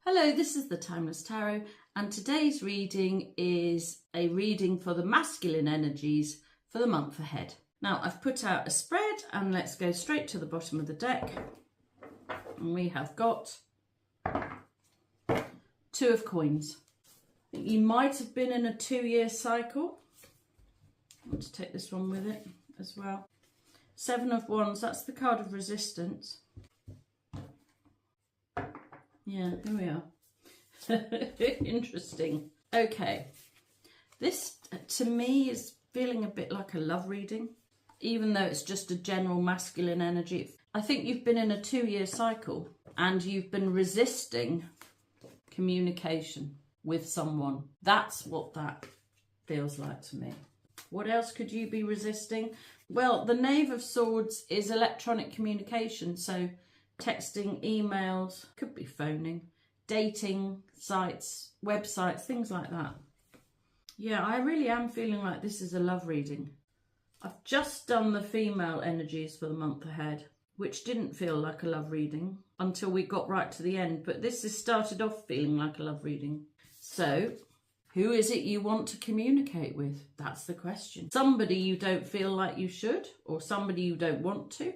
Hello, this is the Timeless Tarot, and today's reading is a reading for the masculine energies for the month ahead. Now, I've put out a spread, and let's go straight to the bottom of the deck. And we have got Two of Coins. I think you might have been in a 2-year cycle. I want to take this one with it as well. Seven of Wands, that's the card of resistance. Yeah, here we are. Interesting. Okay. This, to me, is feeling a bit like a love reading, even though it's just a general masculine energy. I think you've been in a 2-year cycle and you've been resisting communication with someone. That's what that feels like to me. What else could you be resisting? Well, the Knave of Swords is electronic communication, so texting, emails, could be phoning, dating sites, websites, things like that. Yeah, I really am feeling like this is a love reading. I've just done the female energies for the month ahead, which didn't feel like a love reading until we got right to the end, but this has started off feeling like a love reading. So, who is it you want to communicate with? That's the question. Somebody you don't feel like you should, or somebody you don't want to,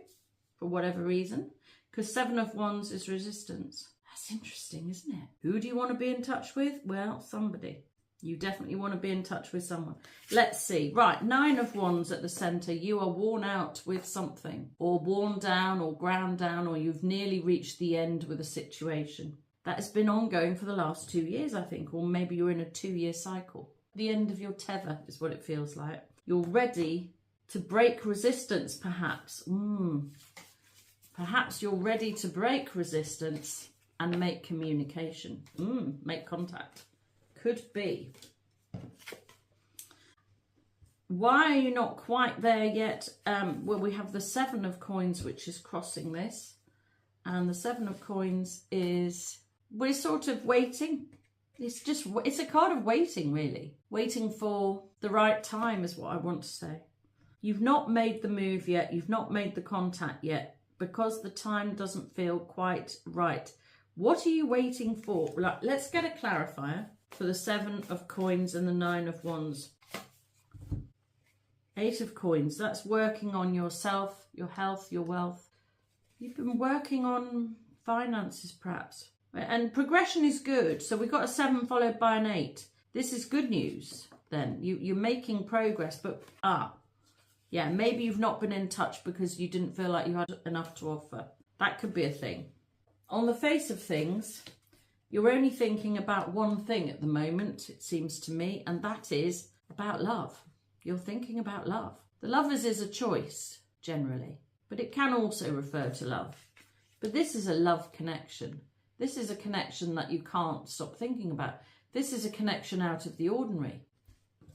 for whatever reason. Because Seven of Wands is resistance. That's interesting, isn't it? Who do you want to be in touch with? Well, somebody. You definitely want to be in touch with someone. Let's see. Right, Nine of Wands at the centre. You are worn out with something, or worn down, or ground down, or you've nearly reached the end with a situation. That has been ongoing for the last 2 years, I think, or maybe you're in a 2-year cycle. The end of your tether is what it feels like. You're ready to break resistance, perhaps. Perhaps you're ready to break resistance and make communication. Make contact. Could be. Why are you not quite there yet? Well, we have the Seven of Coins, which is crossing this. And the Seven of Coins is, we're sort of waiting. It's a card of waiting, really. Waiting for the right time is what I want to say. You've not made the move yet. You've not made the contact yet, because the time doesn't feel quite right. What are you waiting for? Let's get a clarifier for the Seven of Coins and the Nine of Wands. Eight of Coins, that's working on yourself, your health, your wealth. You've been working on finances, perhaps. And progression is good. So we've got a 7 followed by an 8. This is good news then. You're making progress, but yeah, maybe you've not been in touch because you didn't feel like you had enough to offer. That could be a thing. On the face of things, you're only thinking about one thing at the moment, it seems to me, and that is about love. You're thinking about love. The lovers is a choice, generally, but it can also refer to love. But this is a love connection. This is a connection that you can't stop thinking about. This is a connection out of the ordinary.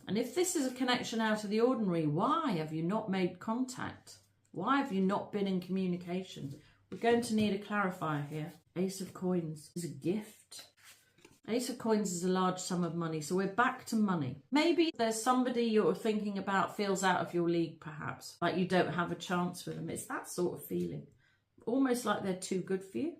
And if this is a connection out of the ordinary, why have you not made contact? Why have you not been in communication? We're going to need a clarifier here. Ace of Coins is a gift. Ace of Coins is a large sum of money. So we're back to money. Maybe there's somebody you're thinking about feels out of your league, perhaps. Like you don't have a chance with them. It's that sort of feeling. Almost like they're too good for you.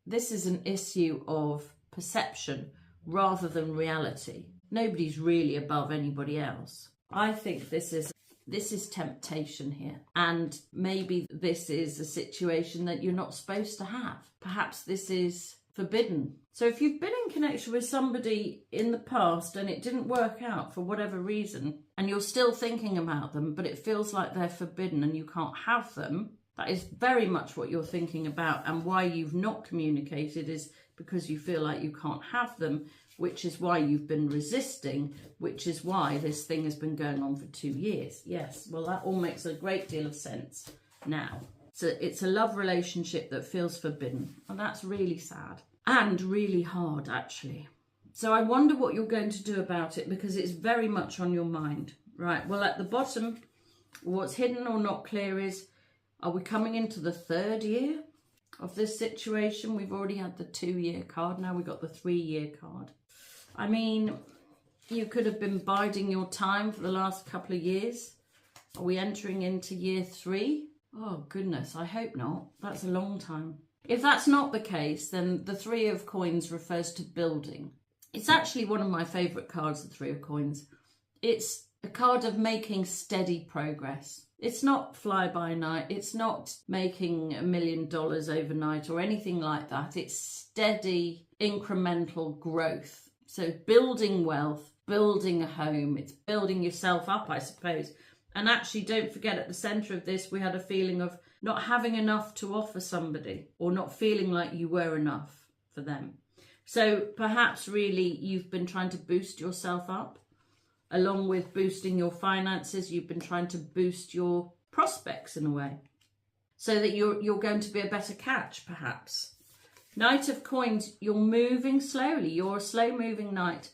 This is an issue of perception rather than reality. Nobody's really above anybody else. I think this is temptation here. And maybe this is a situation that you're not supposed to have. Perhaps this is forbidden. So if you've been in connection with somebody in the past and it didn't work out for whatever reason, and you're still thinking about them, but it feels like they're forbidden and you can't have them, that is very much what you're thinking about. And why you've not communicated is because you feel like you can't have them, which is why you've been resisting, which is why this thing has been going on for 2 years. Yes, well, that all makes a great deal of sense now. So it's a love relationship that feels forbidden, and that's really sad and really hard, actually. So I wonder what you're going to do about it, because it's very much on your mind. Right, well, at the bottom, what's hidden or not clear is, are we coming into the 3rd year of this situation? We've already had the 2-year card. Now we've got the 3-year card. I mean, you could have been biding your time for the last couple of years. Are we entering into year 3? Oh, goodness, I hope not. That's a long time. If that's not the case, then the Three of Coins refers to building. It's actually one of my favourite cards, the Three of Coins. It's a card of making steady progress. It's not fly-by-night. It's not making $1 million overnight or anything like that. It's steady, incremental growth. So building wealth, building a home. It's building yourself up, I suppose. And actually, don't forget, at the centre of this, we had a feeling of not having enough to offer somebody or not feeling like you were enough for them. So perhaps really you've been trying to boost yourself up. Along with boosting your finances, you've been trying to boost your prospects in a way. So that you're going to be a better catch, perhaps. Knight of Coins, you're moving slowly. You're a slow-moving knight.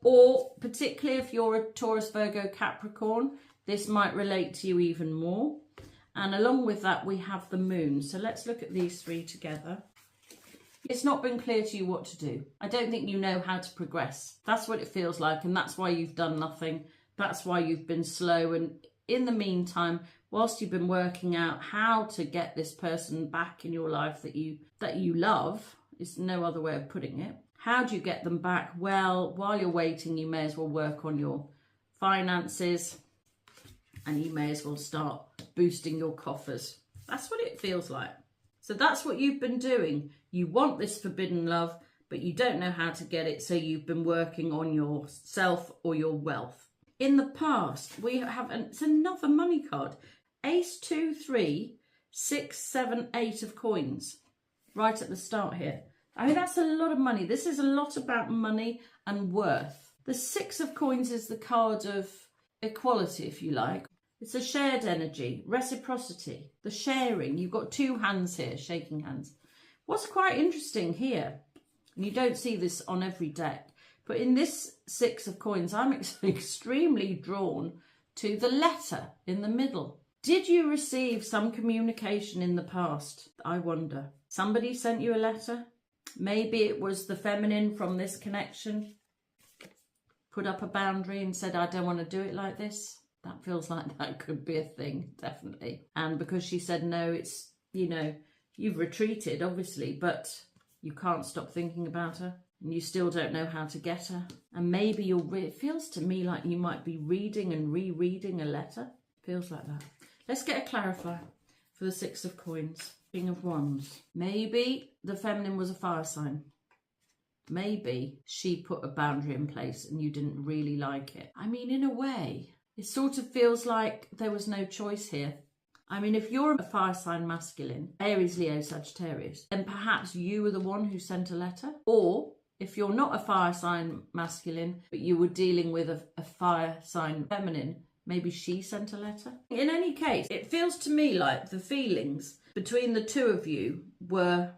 Or particularly if you're a Taurus, Virgo, Capricorn, this might relate to you even more. And along with that, we have the moon. So let's look at these three together. It's not been clear to you what to do. I don't think you know how to progress. That's what it feels like, and that's why you've done nothing. That's why you've been slow. And in the meantime, whilst you've been working out how to get this person back in your life that you love, is no other way of putting it. How do you get them back? Well, while you're waiting, you may as well work on your finances, and you may as well start boosting your coffers. That's what it feels like. So that's what you've been doing. You want this forbidden love, but you don't know how to get it, so you've been working on yourself or your wealth. In the past, we have, it's another money card. Ace, 2, 3, 6, 7, 8 of coins. Right at the start here. I mean, that's a lot of money. This is a lot about money and worth. The 6 of coins is the card of equality, if you like. It's a shared energy, reciprocity, the sharing. You've got 2 hands here, shaking hands. What's quite interesting here, and you don't see this on every deck, but in this 6 of coins, I'm extremely drawn to the letter in the middle. Did you receive some communication in the past? I wonder. Somebody sent you a letter? Maybe it was the feminine from this connection. Put up a boundary and said, I don't want to do it like this. That feels like that could be a thing, definitely. And because she said no, it's, you know, you've retreated, obviously, but you can't stop thinking about her. And you still don't know how to get her. And maybe it feels to me like you might be reading and rereading a letter. Feels like that. Let's get a clarifier for the 6 of coins. King of Wands. Maybe the feminine was a fire sign. Maybe she put a boundary in place and you didn't really like it. I mean, in a way, it sort of feels like there was no choice here. I mean, if you're a fire sign masculine, Aries, Leo, Sagittarius, then perhaps you were the one who sent a letter. Or if you're not a fire sign masculine, but you were dealing with a fire sign feminine, maybe she sent a letter. In any case, it feels to me like the feelings between the two of you were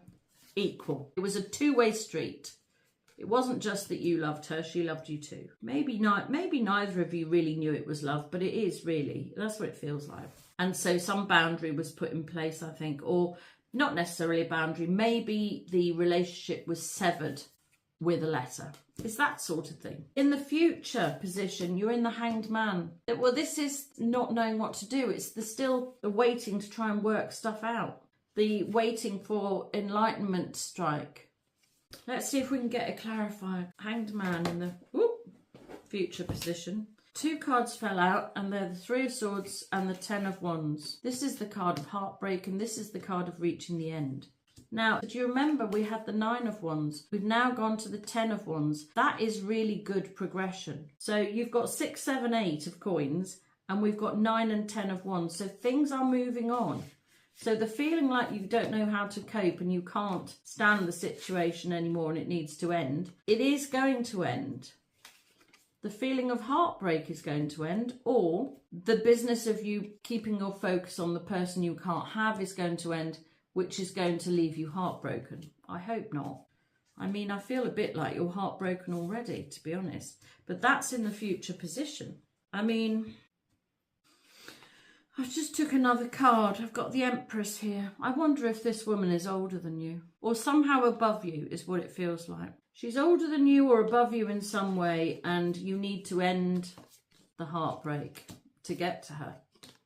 equal. It was a two-way street. It wasn't just that you loved her, she loved you too. Maybe neither of you really knew it was love, but it is really. That's what it feels like. And so some boundary was put in place, I think, or not necessarily a boundary. Maybe the relationship was severed with a letter. It's that sort of thing. In the future position, you're in the Hanged Man. Well, this is not knowing what to do. It's still the waiting to try and work stuff out. The waiting for enlightenment strike. Let's see if we can get a clarifier. Hanged Man in the future position. 2 cards fell out, and they're the 3 of Swords and the 10 of Wands. This is the card of heartbreak, and this is the card of reaching the end. Now, do you remember we had the 9 of Wands? We've now gone to the 10 of Wands. That is really good progression. So you've got 6, 7, 8 of coins, and we've got 9 and 10 of Wands. So things are moving on. So the feeling like you don't know how to cope and you can't stand the situation anymore and it needs to end, it is going to end. The feeling of heartbreak is going to end, or the business of you keeping your focus on the person you can't have is going to end, which is going to leave you heartbroken. I hope not. I mean, I feel a bit like you're heartbroken already, to be honest. But that's in the future position. I mean, I just took another card. I've got the Empress here. I wonder if this woman is older than you, or somehow above you is what it feels like. She's older than you or above you in some way, and you need to end the heartbreak to get to her.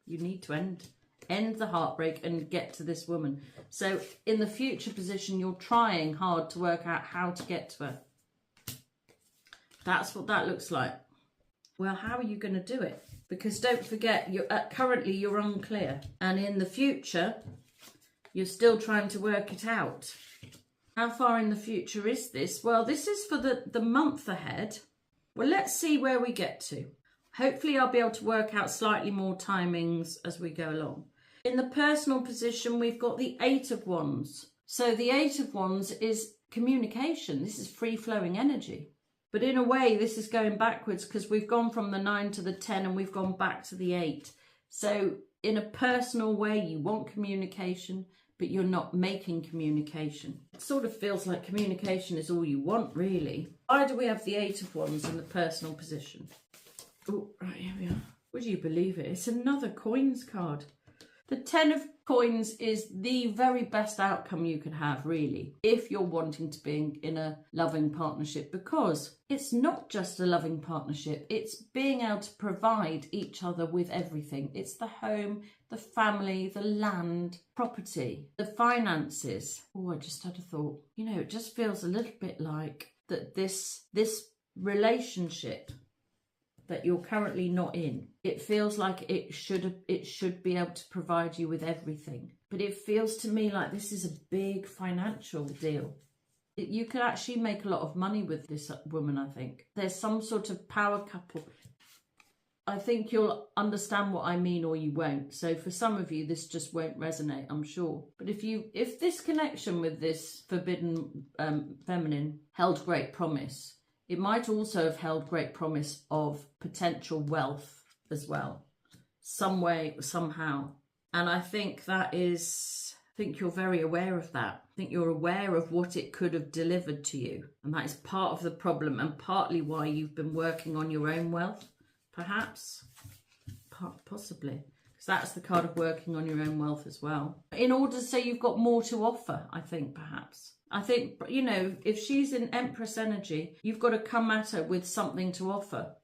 You need to end end the heartbreak and get to this woman. So in the future position, you're trying hard to work out how to get to her. That's what that looks like. Well, how are you going to do it? Because don't forget, currently you're unclear. And in the future, you're still trying to work it out. How far in the future is this? Well, this is for the month ahead. Well, let's see where we get to. Hopefully I'll be able to work out slightly more timings as we go along. In the personal position, we've got the 8 of Wands. So the 8 of Wands is communication. This is free-flowing energy. But in a way, this is going backwards because we've gone from the 9 to the 10 and we've gone back to the 8. So in a personal way, you want communication, but you're not making communication. It sort of feels like communication is all you want, really. Why do we have the 8 of Wands in the personal position? Oh, right, here we are. Would you believe it? It's another coins card. The 10 of coins is the very best outcome you could have, really, if you're wanting to be in a loving partnership, because it's not just a loving partnership. It's being able to provide each other with everything. It's the home, the family, the land, property, the finances. Oh, I just had a thought. You know, it just feels a little bit like that this relationship that you're currently not in, it feels like it should be able to provide you with everything. But it feels to me like this is a big financial deal. You could actually make a lot of money with this woman, I think. There's some sort of power couple. I think you'll understand what I mean, or you won't. So for some of you, this just won't resonate, I'm sure. But if this connection with this forbidden feminine held great promise, it might also have held great promise of potential wealth as well, some way, somehow. And I think you're very aware of that. I think you're aware of what it could have delivered to you. And that is part of the problem and partly why you've been working on your own wealth, perhaps, possibly. Because that's the card of working on your own wealth as well. In order to say you've got more to offer, I think, perhaps. I think, you know, if she's in Empress energy, you've got to come at her with something to offer.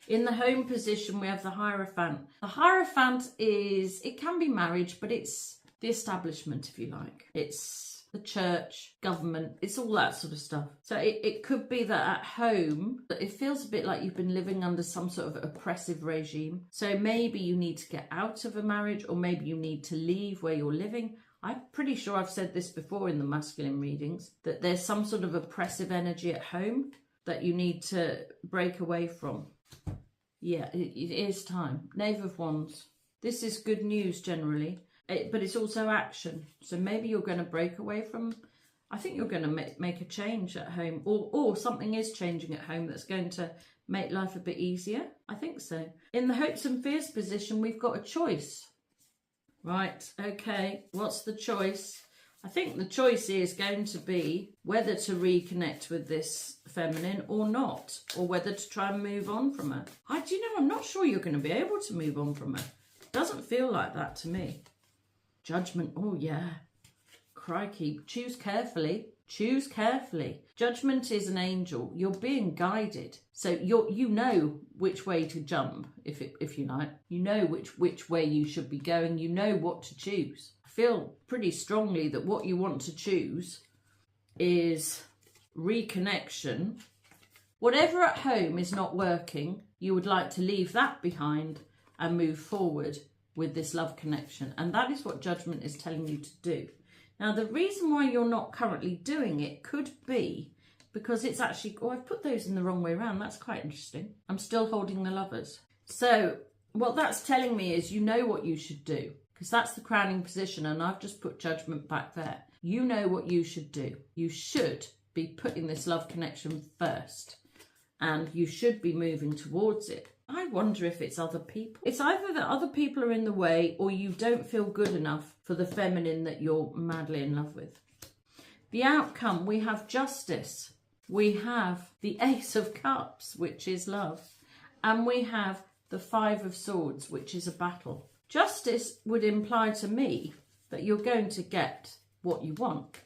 In the home position, we have the Hierophant. The Hierophant it can be marriage, but it's the establishment, if you like. It's the church, government, it's all that sort of stuff. So it could be that at home, it feels a bit like you've been living under some sort of oppressive regime. So maybe you need to get out of a marriage, or maybe you need to leave where you're living. I'm pretty sure I've said this before in the masculine readings, that there's some sort of oppressive energy at home that you need to break away from. Yeah, it is time. Knave of Wands. This is good news generally, but it's also action. So maybe you're going to break away from, I think you're going to make a change at home, or something is changing at home that's going to make life a bit easier. I think so. In the hopes and fears position, we've got a choice. Right, okay, what's the choice? I think the choice is going to be whether to reconnect with this feminine or not, or whether to try and move on from her. I'm not sure you're going to be able to move on from her. Doesn't feel like that to me. Judgment, oh yeah. Crikey, choose carefully. Choose carefully. Judgment is an angel. You're being guided. So you know which way to jump, if you like. You know which way you should be going. You know what to choose. I feel pretty strongly that what you want to choose is reconnection. Whatever at home is not working, you would like to leave that behind and move forward with this love connection. And that is what Judgment is telling you to do. Now, the reason why you're not currently doing it could be because it's actually... Oh, I've put those in the wrong way around. That's quite interesting. I'm still holding the Lovers. So what that's telling me is you know what you should do, because that's the crowning position, and I've just put Judgment back there. You know what you should do. You should be putting this love connection first, and you should be moving towards it. I wonder if it's other people. It's either that other people are in the way, or you don't feel good enough for the feminine that you're madly in love with. The outcome, we have Justice. We have the Ace of Cups, which is love. And we have the Five of Swords, which is a battle. Justice would imply to me that you're going to get what you want.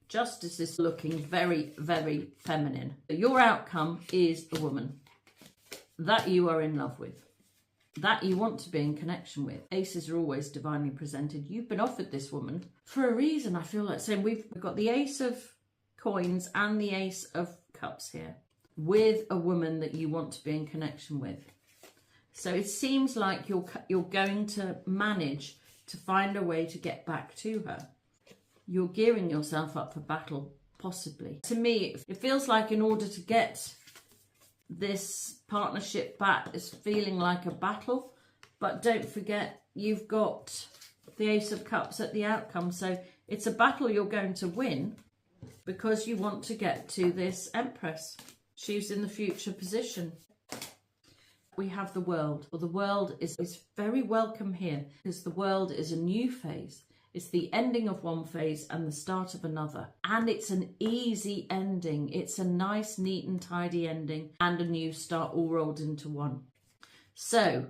Justice is looking very, very feminine. Your outcome is a woman that you are in love with. that you want to be in connection with. Aces are always divinely presented. You've been offered this woman for a reason. I feel like saying we've got the Ace of Coins and the Ace of Cups here with a woman that you want to be in connection with. So it seems like you're going to manage to find a way to get back to her. You're gearing yourself up for battle, possibly. To me, it feels like in order to get this partnership back, it's feeling like a battle. But don't forget, you've got the Ace of Cups at the outcome. So it's a battle you're going to win because you want to get to this Empress. She's in the future position. We have the World. Well, the World is very welcome here because the World is a new phase. It's the ending of one phase and the start of another. And it's an easy ending. It's a nice, neat and tidy ending and a new start all rolled into one. So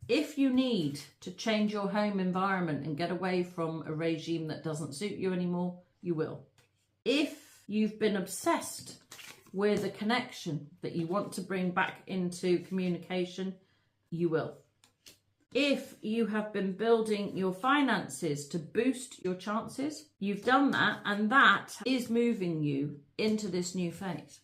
if you need to change your home environment and get away from a regime that doesn't suit you anymore, you will. If you've been obsessed with a connection that you want to bring back into communication, you will. If you have been building your finances to boost your chances, you've done that, and that is moving you into this new phase.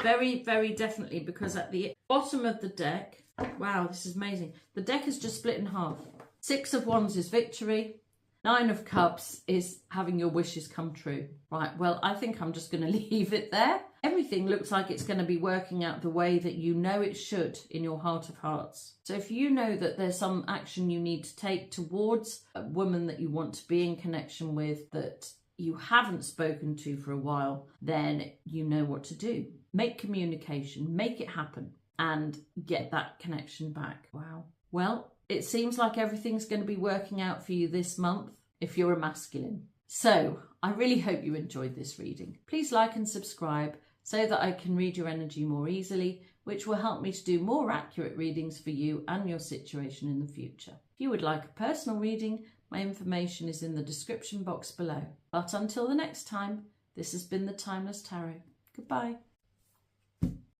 Very, very definitely, because at the bottom of the deck, wow, this is amazing. The deck is just split in half. 6 of Wands is victory. 9 of Cups is having your wishes come true. Right, well, I think I'm just going to leave it there. Everything looks like it's going to be working out the way that you know it should in your heart of hearts. So if you know that there's some action you need to take towards a woman that you want to be in connection with that you haven't spoken to for a while, then you know what to do. Make communication, make it happen, and get that connection back. Wow. Well, it seems like everything's going to be working out for you this month if you're a masculine. So I really hope you enjoyed this reading. Please like and subscribe so that I can read your energy more easily, which will help me to do more accurate readings for you and your situation in the future. If you would like a personal reading, my information is in the description box below. But until the next time, this has been the Timeless Tarot. Goodbye.